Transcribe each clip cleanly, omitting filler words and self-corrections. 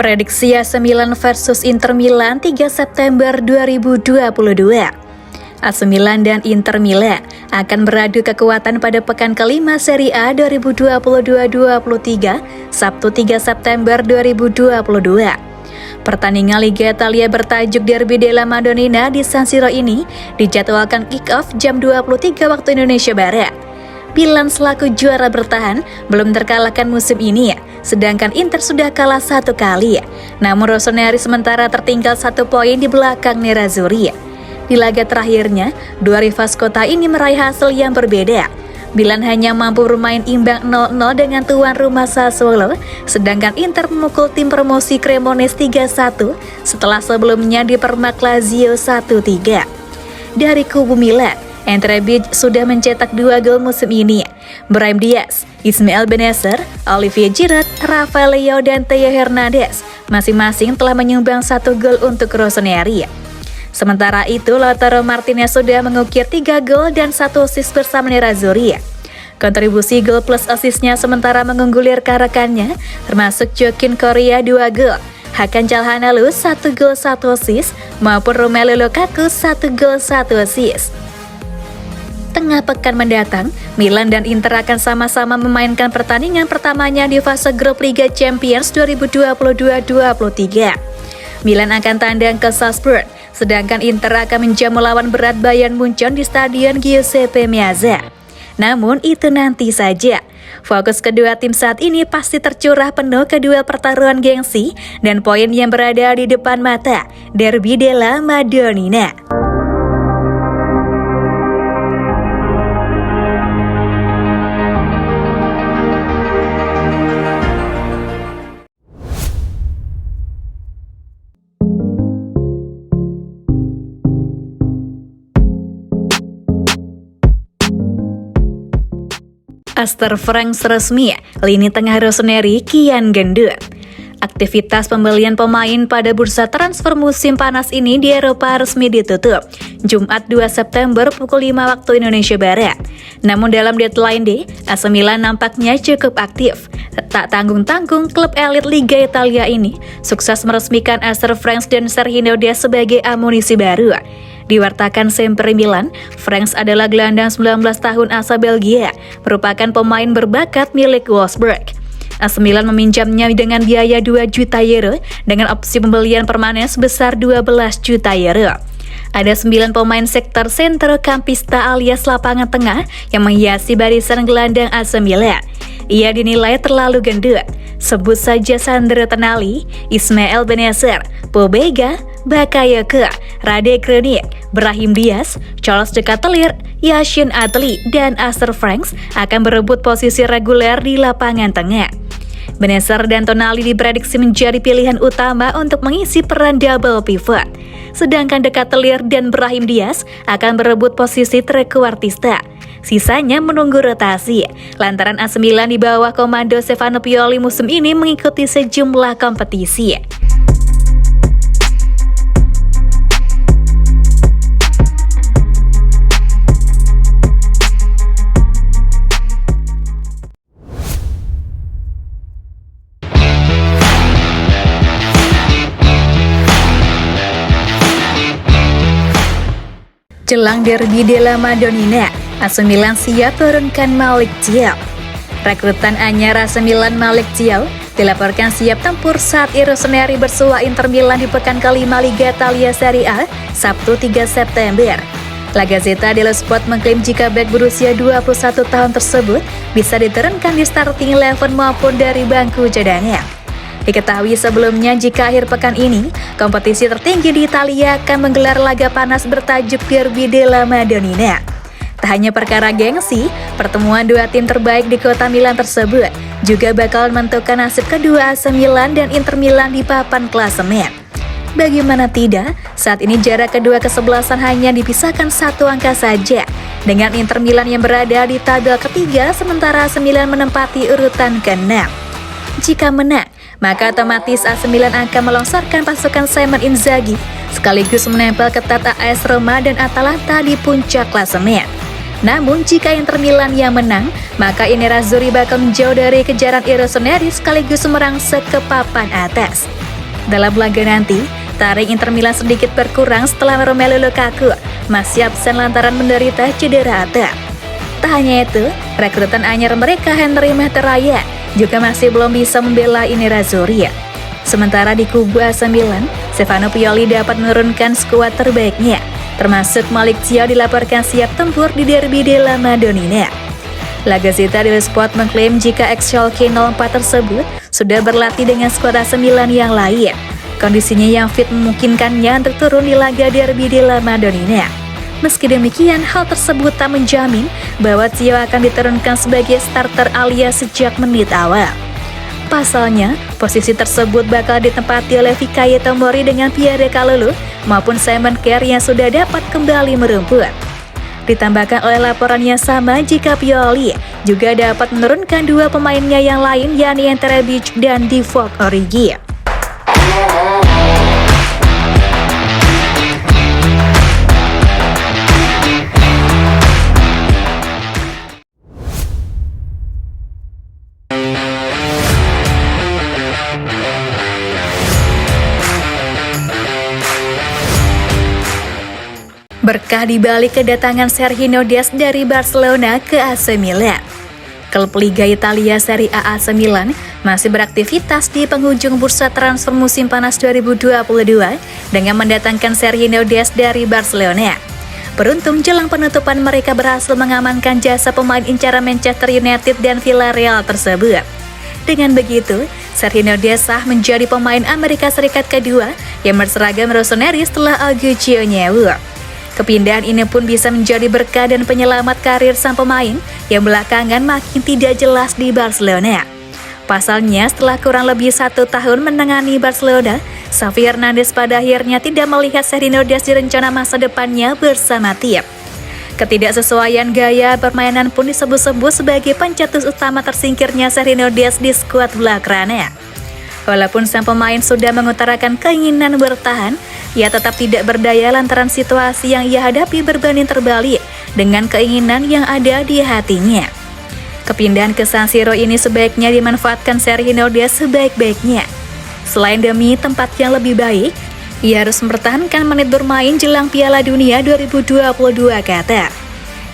Prediksi AC Milan versus Inter Milan 3 September 2022. AC Milan dan Inter Milan akan beradu kekuatan pada pekan kelima Serie A 2022-23, Sabtu 3 September 2022. Pertandingan Liga Italia bertajuk Derby della Madonnina di San Siro ini dijadwalkan kick-off jam 23 waktu Indonesia Barat. Milan selaku juara bertahan belum terkalahkan musim ini, sedangkan Inter sudah kalah 1 kali. Namun Rossoneri sementara tertinggal 1 poin di belakang Nerazzurri. Di laga terakhirnya, dua rivals kota ini meraih hasil yang berbeda. Milan hanya mampu bermain imbang 0-0 dengan tuan rumah Sassuolo, sedangkan Inter memukul tim promosi Cremonese 3-1 setelah sebelumnya dipermak Lazio 1-3. Dari kubu Milan, Rebic sudah mencetak 2 gol musim ini. Brahim Diaz, Ismail Bennacer, Olivier Giroud, Rafael Leao, dan Theo Hernandez masing-masing telah menyumbang 1 gol untuk Rossoneri. Sementara itu, Lautaro Martinez sudah mengukir 3 gol dan 1 assist bersama Nerazzurri. Kontribusi gol plus assistnya sementara mengungguli rekan-rekannya, termasuk Joaquin Correa 2 gol, Hakan Calhanoglu 1 gol 1 assist, maupun Romelu Lukaku 1 gol 1 assist. Tengah pekan mendatang, Milan dan Inter akan sama-sama memainkan pertandingan pertamanya di fase grup Liga Champions 2022-23. Milan akan tandang ke Salzburg, sedangkan Inter akan menjamu lawan berat Bayern Munchen di Stadion Giuseppe Meazza. Namun itu nanti saja. Fokus kedua tim saat ini pasti tercurah penuh ke duel pertaruhan gengsi dan poin yang berada di depan mata, Derby della Madonnina. Astor Franks resmi, lini tengah Rossoneri kian gendut. Aktivitas pembelian pemain pada bursa transfer musim panas ini di Eropa resmi ditutup Jumat 2 September pukul 5 waktu Indonesia Barat. Namun dalam deadline day, AC Milan nampaknya cukup aktif. Tak tanggung-tanggung, klub elit Liga Italia ini sukses meresmikan Astor Franks dan Sergio Des sebagai amunisi baru. Diwartakan Sempre Milan, Franks adalah gelandang 19 tahun asal Belgia, merupakan pemain berbakat milik Wolfsburg. AC Milan meminjamnya dengan biaya 2 juta euro dengan opsi pembelian permanen sebesar 12 juta euro. Ada 9 pemain sektor sentrocampista alias lapangan tengah yang menghiasi barisan gelandang AC Milan. Ia dinilai terlalu gendut. Sebut saja Sandro Tonali, Ismail Bennacer, Pobega, Bakayoko, Rade Krunic, Brahim Diaz, Charles De Ketelaere, Yacine Adli, dan Astor Franks akan berebut posisi reguler di lapangan tengah. Bennacer dan Tonali diprediksi menjadi pilihan utama untuk mengisi peran double pivot. Sedangkan De Ketelaere dan Brahim Diaz akan berebut posisi trequartista. Sisanya menunggu rotasi, lantaran AC Milan di bawah komando Stefano Pioli musim ini mengikuti sejumlah kompetisi. Jelang Derby della Madonnina, AC Milan siap turunkan Malick Thiaw. Rekrutan anyar AC Milan Malick Thiaw dilaporkan siap tempur saat Rossoneri bersua Inter Milan di pekan kelima Liga Italia Serie A, Sabtu 3 September. La Gazzetta dello Sport mengklaim jika bek berusia 21 tahun tersebut bisa diturunkan di starting 11 maupun dari bangku cadangan. Diketahui sebelumnya jika akhir pekan ini, kompetisi tertinggi di Italia akan menggelar laga panas bertajuk Derby della Madonnina. Tak hanya perkara gengsi, pertemuan dua tim terbaik di kota Milan tersebut juga bakal menentukan nasib kedua AC Milan dan Inter Milan di papan klasemen. Bagaimana tidak, saat ini jarak kedua kesebelasan hanya dipisahkan 1 angka saja, dengan Inter Milan yang berada di tabel ketiga sementara AC Milan menempati urutan ke-6. Jika menang, maka otomatis AC Milan akan melongsarkan pasukan Simone Inzaghi sekaligus menempel ketat AS Roma dan Atalanta di puncak klasemen. Namun jika Inter Milan yang menang, maka Nerazzurri bakal menjauh dari kejaran Rossoneri sekaligus merangsek ke papan atas. Dalam laga nanti, taring Inter Milan sedikit berkurang setelah Romelu Lukaku masih absen lantaran menderita cedera otot. Tak hanya itu, rekrutan anyar mereka Henry Mkhitaryan juga masih belum bisa membela Nerazzurri. Sementara di kubu AC Milan, Stefano Pioli dapat menurunkan skuad terbaiknya, termasuk Malick Thiaw dilaporkan siap tempur di derby della Madonnina. La Gazzetta dello Sport mengklaim jika ex-Schalke 04 tersebut sudah berlatih dengan skuad AC Milan yang lain. Kondisinya yang fit memungkinkannya untuk turun di laga derby della Madonnina. Meski demikian, hal tersebut tak menjamin bahwa Thiaw akan diturunkan sebagai starter alias sejak menit awal. Pasalnya, posisi tersebut bakal ditempati oleh Fikayo Tomori dengan Pierre Kalulu maupun Simon Kjaer yang sudah dapat kembali merumput. Ditambahkan oleh laporan yang sama jika Pioli juga dapat menurunkan dua pemainnya yang lain yakni Ante Rebic dan Divock Origi. Berkah di balik kedatangan Sergio Des dari Barcelona ke AC Milan. Klub Liga Italia Serie A AC Milan masih beraktivitas di penghujung bursa transfer musim panas 2022 dengan mendatangkan Sergio Des dari Barcelona. Beruntung jelang penutupan mereka berhasil mengamankan jasa pemain incaran Manchester United dan Villarreal tersebut. Dengan begitu, Sergio Des sah menjadi pemain Amerika Serikat kedua yang berseragam Rossoneri setelah Augusto Nyewu. Kepindahan ini pun bisa menjadi berkah dan penyelamat karir sang pemain yang belakangan makin tidak jelas di Barcelona. Pasalnya, setelah kurang lebih 1 tahun menangani Barcelona, Xavi Hernandez pada akhirnya tidak melihat Sergio Des di rencana masa depannya bersama tim. Ketidaksesuaian gaya permainan pun disebut-sebut sebagai pencetus utama tersingkirnya Sergio Des di skuad Blaugrana. Walaupun sang pemain sudah mengutarakan keinginan bertahan, ia tetap tidak berdaya lantaran situasi yang ia hadapi berbanding terbalik dengan keinginan yang ada di hatinya. Kepindahan ke San Siro ini sebaiknya dimanfaatkan Sergio Des sebaik-baiknya. Selain demi tempat yang lebih baik, ia harus mempertahankan menit bermain jelang Piala Dunia 2022 Qatar.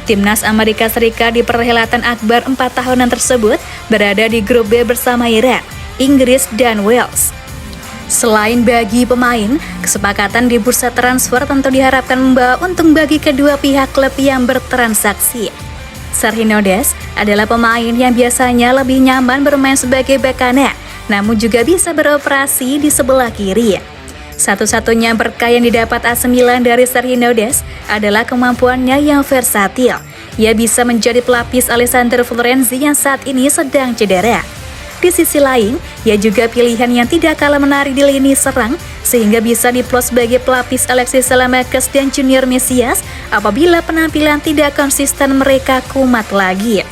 Timnas Amerika Serikat di perhelatan akbar 4 tahunan tersebut berada di grup B bersama Iran, Inggris, dan Wales. Selain bagi pemain, kesepakatan di bursa transfer tentu diharapkan membawa untung bagi kedua pihak klub yang bertransaksi. Sergio Des adalah pemain yang biasanya lebih nyaman bermain sebagai bek kanan, namun juga bisa beroperasi di sebelah kiri. Satu-satunya berkah yang didapat AC Milan dari Sergio Des adalah kemampuannya yang versatil. Ia bisa menjadi pelapis Alessandro Florenzi yang saat ini sedang cedera. Di sisi lain, ia juga pilihan yang tidak kalah menarik di lini serang, sehingga bisa diplot sebagai pelapis Alexis Saelemaekers dan Junior Mesias apabila penampilan tidak konsisten mereka kumat lagi.